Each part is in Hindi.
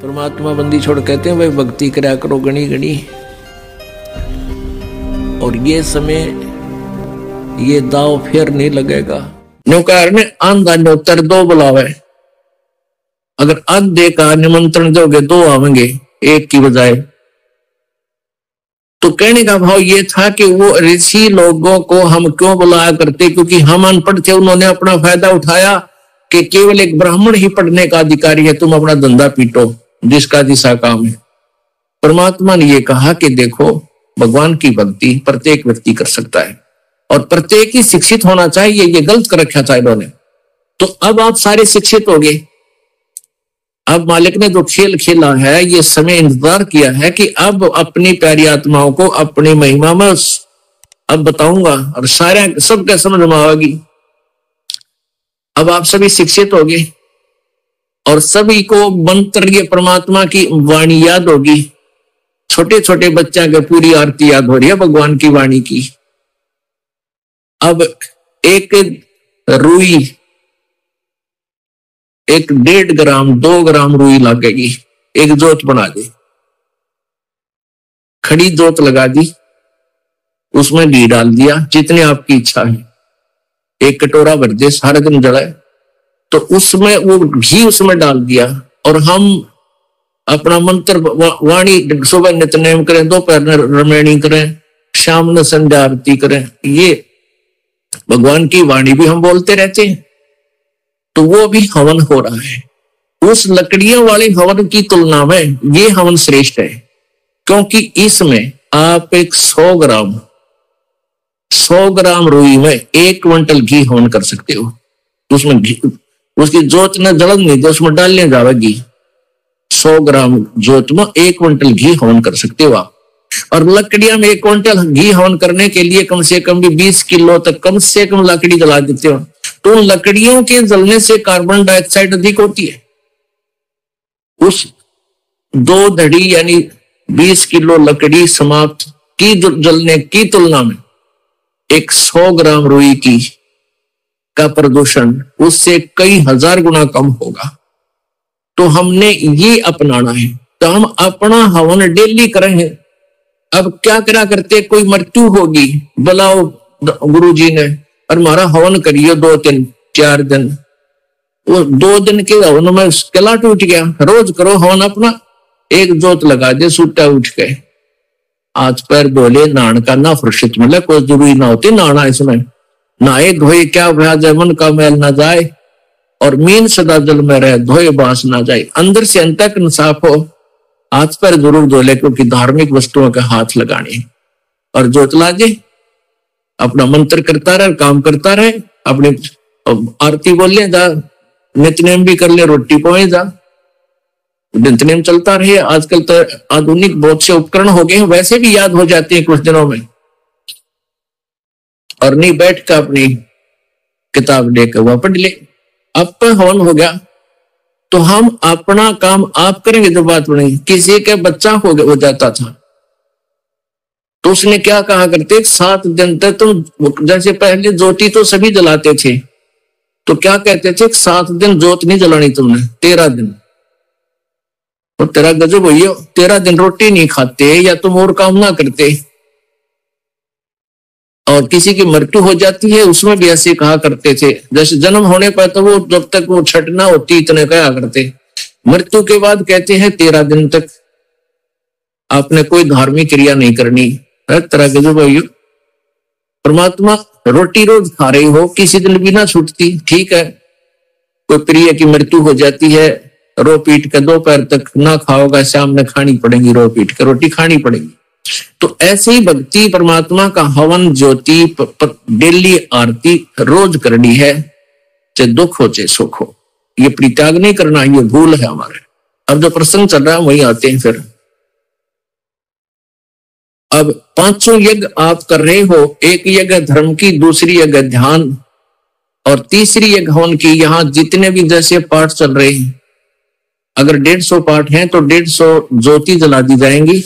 परमात्मा बंदी छोड़ कहते हैं भाई भक्ति करा करो गणी गणी। और ये समय ये दाव फिर नहीं लगेगा। न्योकार ने आंधा न्योतर दो बुलावे, अगर आधे का निमंत्रण दोगे दो आवेंगे एक की बजाय। तो कहने का भाव ये था कि वो ऋषि लोगों को हम क्यों बुलाया करते, क्योंकि हम अनपढ़ थे, उन्होंने अपना फायदा उठाया कि केवल एक ब्राह्मण ही पढ़ने का अधिकारी है, तुम अपना धंधा पीटो जिसका दिशा काम है। परमात्मा ने ये कहा कि देखो भगवान की भक्ति प्रत्येक व्यक्ति कर सकता है और प्रत्येक ही शिक्षित होना चाहिए, ये गलत कर रखा था इन्होंने। तो अब आप सारे शिक्षित हो गए। अब मालिक ने जो खेल खेला है, ये समय इंतजार किया है कि अब अपनी प्यारी आत्माओं को अपनी महिमा में अब बताऊंगा और सारे सबके समझ में आएगी। अब आप सभी शिक्षित हो गए और सभी को मंत्र ये परमात्मा की वाणी याद होगी। छोटे छोटे बच्चा के पूरी आरती याद हो रही है भगवान की वाणी की। अब एक रुई, एक 1.5 ग्राम 2 ग्राम रुई लगेगी, एक जोत बना दी, खड़ी जोत लगा दी, उसमें घी डाल दिया जितनी आपकी इच्छा है, एक कटोरा भर दे, सारे दिन जलाए। तो उसमें वो घी उसमें डाल दिया और हम अपना मंत्र वाणी सुबह नित्यनेम करें, दोपहर रमैनी करें, शाम ने संध्या आरती करें, ये भगवान की वाणी भी हम बोलते रहते हैं। तो वो भी हवन हो रहा है। उस लकड़ियों वाले हवन की तुलना में ये हवन श्रेष्ठ है, क्योंकि इसमें आप एक 100 ग्राम रुई में 1 क्विंटल घी हवन कर सकते हो। उसमें घी, उसकी जोत ने जलन नहीं दे, उसमें डालने जाएगी। 100 ग्राम जोत में 1 क्विंटल घी हवन कर सकते हो आप। और लकड़ियां में 1 क्विंटल घी हवन करने के लिए कम से कम भी 20 किलो तक कम से कम लकड़ी जला देते हो। तो उन लकड़ियों के जलने से कार्बन डाइऑक्साइड अधिक होती है। उस 2 धड़ी यानी 20 किलो लकड़ी समाप्त की जलने की तुलना में एक 100 ग्राम रुई की का प्रदूषण उससे कई हजार गुना कम होगा। तो हमने ये अपनाना है। तो हम अपना हवन डेली करें। अब क्या करा करते, कोई मृत्यु होगी, बुलाओ गुरुजी ने और हमारा हवन करिए 2 दिन 4 दिन। वो 2 दिन के हवन में किला टूट गया। रोज करो हवन अपना, एक जोत लगा दे, सूटा उठ गए, आज पैर बोले नान का ना फुर्सत मिले, कोई जरूरी ना होती नाना इसमें। नहाए धोए क्या भया जाए, मन का मैल ना जाए और मीन सदा जल में रहे, धोए बांस ना जाए। अंदर से अंत तक साफ हो, हाथ पर जरूर धो ले, क्योंकि धार्मिक वस्तुओं के हाथ लगाने। और जोतला जी अपना मंत्र करता रहे, काम करता रहे, अपनी आरती बोल ले जा, नित्यनेम भी कर ले, रोटी पोए जा, नित्यनेम चलता रहे। आजकल तो आधुनिक बहुत से उपकरण हो गए हैं, वैसे भी याद हो जाते हैं कुछ दिनों में। और नहीं बैठ कर अपनी किताब लेकर वह पढ़ ले। अब तो हवन हो गया, तो हम अपना काम आप करेंगे जो बात बनेगी। किसी के बच्चा हो जाता था तो उसने क्या कहा करते, 7 दिन तक तुम, जैसे पहले ज्योति तो सभी जलाते थे, तो क्या कहते थे, 7 दिन ज्योत नहीं जलानी तुमने, 13 दिन। तो तेरा गजब भैया, 13 दिन रोटी नहीं खाते या तुम और काम ना करते। और किसी की मृत्यु हो जाती है उसमें भी ऐसे कहा करते थे। जैसे जन्म होने पर तो वो जब तक वो छटना होती इतने कहा करते, मृत्यु के बाद कहते हैं 13 दिन तक आपने कोई धार्मिक क्रिया नहीं करनी। तरह के जो भाइयों, परमात्मा रोटी रोज खा रही हो, किसी दिन भी ना छूटती, ठीक है। कोई प्रिय की मृत्यु हो जाती है, रो पीट के दोपहर तक ना खाओगा, शाम में खानी पड़ेगी, रो पीट के रोटी खानी पड़ेगी। तो ऐसे ही भक्ति परमात्मा का हवन ज्योति डेली आरती रोज करनी है, चाहे दुख हो चाहे सुख हो। ये परित्याग नहीं करना, ये भूल है हमारे। अब जो प्रसंग चल रहा है वही आते हैं फिर। अब 5 यज्ञ आप कर रहे हो, एक यज्ञ धर्म की, दूसरी यज्ञ ध्यान और तीसरी यज्ञ हवन की। यहाँ जितने भी जैसे पाठ चल रहे हैं, अगर 150 पाठ हैं तो 150 ज्योति जला दी जाएंगी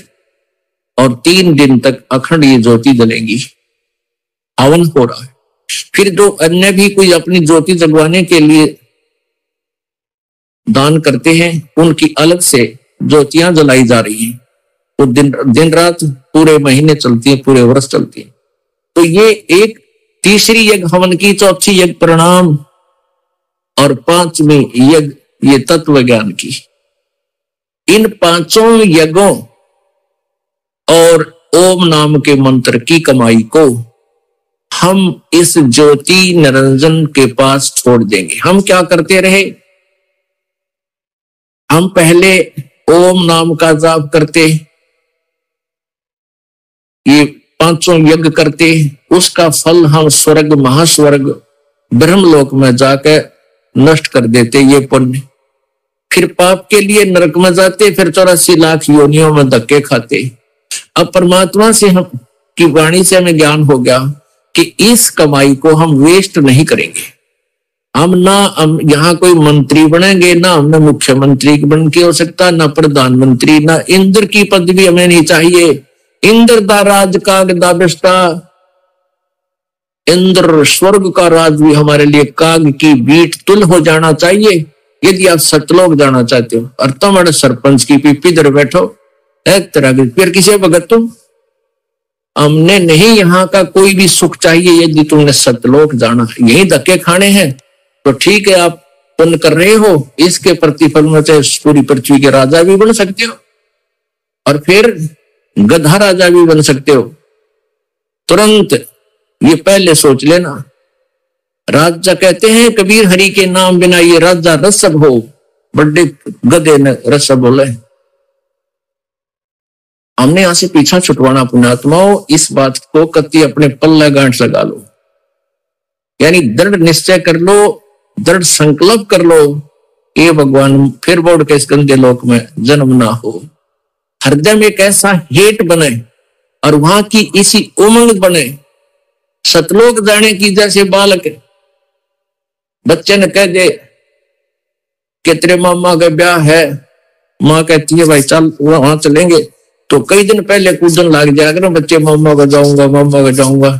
और 3 दिन तक अखंड ये ज्योति जलेगी। हवन हो रहा है। फिर जो अन्य भी कोई अपनी ज्योति जगवाने के लिए दान करते हैं, उनकी अलग से ज्योतियां जलाई जा रही हैं, तो दिन रात पूरे महीने चलती है, पूरे वर्ष चलती है। तो ये एक तीसरी यज्ञ हवन की, चौथी यज्ञ प्रणाम और पांचवी यज्ञ ये तत्व ज्ञान की। इन पांचों यज्ञों और ओम नाम के मंत्र की कमाई को हम इस ज्योति निरंजन के पास छोड़ देंगे। हम क्या करते रहे, हम पहले ओम नाम का जाप करते, ये पांचों यज्ञ करते, उसका फल हम स्वर्ग महास्वर्ग ब्रह्मलोक में जाकर नष्ट कर देते ये पुण्य। फिर पाप के लिए नरक में जाते, फिर 84 लाख योनियों में धक्के खाते। अब परमात्मा से हम की वाणी से हमें ज्ञान हो गया कि इस कमाई को हम वेस्ट नहीं करेंगे। हम यहाँ कोई मंत्री बनेंगे, ना हमने मुख्यमंत्री बन के हो सकता, ना प्रधानमंत्री, ना इंद्र की पदवी हमें नहीं चाहिए। इंद्र दा राज काग दा बिस्ता, इंद्र स्वर्ग का राज भी हमारे लिए काग की बीट तुल हो जाना चाहिए। यदि आप सतलोक जाना चाहते हो और तुम्हारे सरपंच की पीपी इधर बैठो एक तरह के, फिर किसे भगत तुम, हमने नहीं यहाँ का कोई भी सुख चाहिए। यदि तुमने सतलोक जाना, यही धक्के खाने हैं, तो ठीक है, आप पुण्य कर रहे हो, इसके प्रतिफल में चाहे पूरी पृथ्वी के राजा भी बन सकते हो और फिर गधा राजा भी बन सकते हो। तुरंत ये पहले सोच लेना। राजा कहते हैं कबीर हरि के नाम बिना ये राजा रसब हो, बड़े गधे ने रसब बोले। हमने यहां से पीछा छुटवाना पुण्यात्माओं, इस बात को कति अपने पल्ले गांठ लगा लो, यानी दृढ़ निश्चय कर लो, दृढ़ संकल्प कर लो, ये भगवान फिर बोर्ड के इस गंदे लोक में जन्म ना हो। हृदय में एक ऐसा हेट बने और वहां की इसी उमंग बने। सतलोक जाने की जैसे बालक बच्चे ने कह दे कि तेरे मामा का ब्याह है, माँ कहती है भाई चल वहां चलेंगे, तो कई दिन पहले कूदन लग जाएगा बच्चे, मामा का जाऊंगा, मामा का जाऊंगा।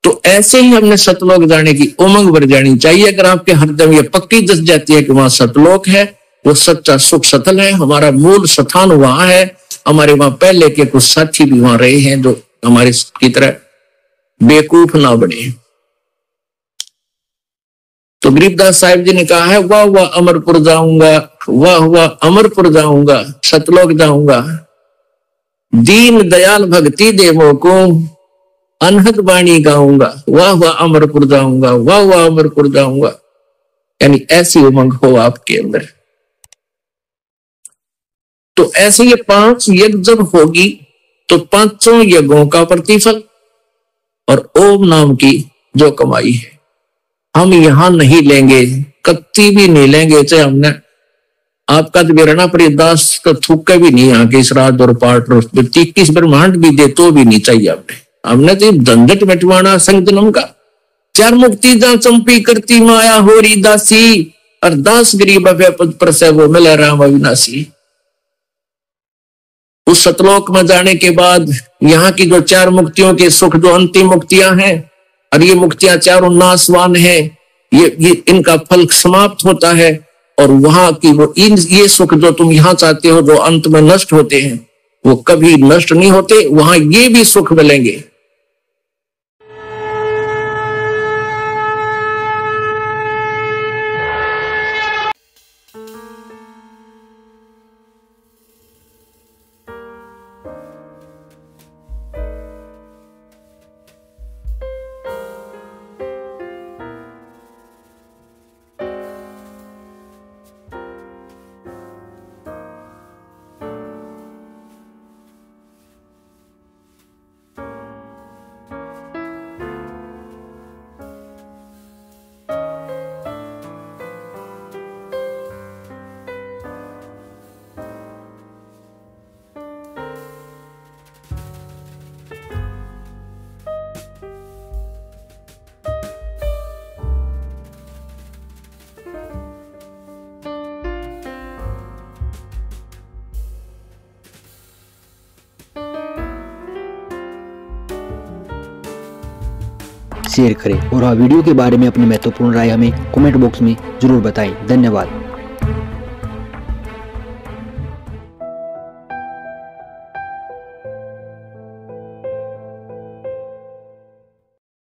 तो ऐसे ही हमने सतलोक जाने की उमंग भर जानी चाहिए। अगर आपके हृदय में ये पक्की दस जाती है कि वहां सतलोक है, वो सच्चा सुख सतल है, हमारा मूल स्थान वहां है, हमारे वहां पहले के कुछ साथी भी वहां रहे हैं जो हमारे की तरह बेवकूफ ना बने। तो गरीबदास साहिब जी ने कहा है, वाह वाह अमरपुर जाऊंगा, वाह वाह अमरपुर जाऊंगा, सतलोक जाऊंगा, दीन दयाल भक्ति देवों को अनहद वाणी गाऊंगा, वाह वाह अमरपुर जाऊंगा, वाह वाह अमरपुर जाऊंगा। यानी ऐसी उमंग हो आपके अंदर। तो ऐसे ये 5 यज्ञ जब होगी तो 5 यज्ञों का प्रतिफल और ओम नाम की जो कमाई है हम यहां नहीं लेंगे, कत्ती भी नहीं लेंगे। चाहे हमने आपका तो बेरना परिदास तो थूक भी नहीं यहाँ के इस रात और पाठ 21 ब्रह्मांड भी दे तो भी नहीं चाहिए हमने तो झंझट मिटवाना संग जन्म का। 4 मुक्ति जा चंपी करती माया होरी दासी, और दास गरीब पद पर से वो मिले राम अविनाशी। उस सतलोक में जाने के बाद यहाँ की जो 4 मुक्तियों के सुख, जो अंतिम मुक्तियां हैं, और ये मुक्तियां चारों नासवान हैं, ये इनका फल समाप्त होता है, और वहां की वो ये सुख जो तुम यहाँ चाहते हो, जो अंत में नष्ट होते हैं, वो कभी नष्ट नहीं होते, वहां ये भी सुख मिलेंगे। शेयर करें और वीडियो के बारे में अपनी महत्वपूर्ण राय हमें कमेंट बॉक्स में जरूर बताएं। धन्यवाद।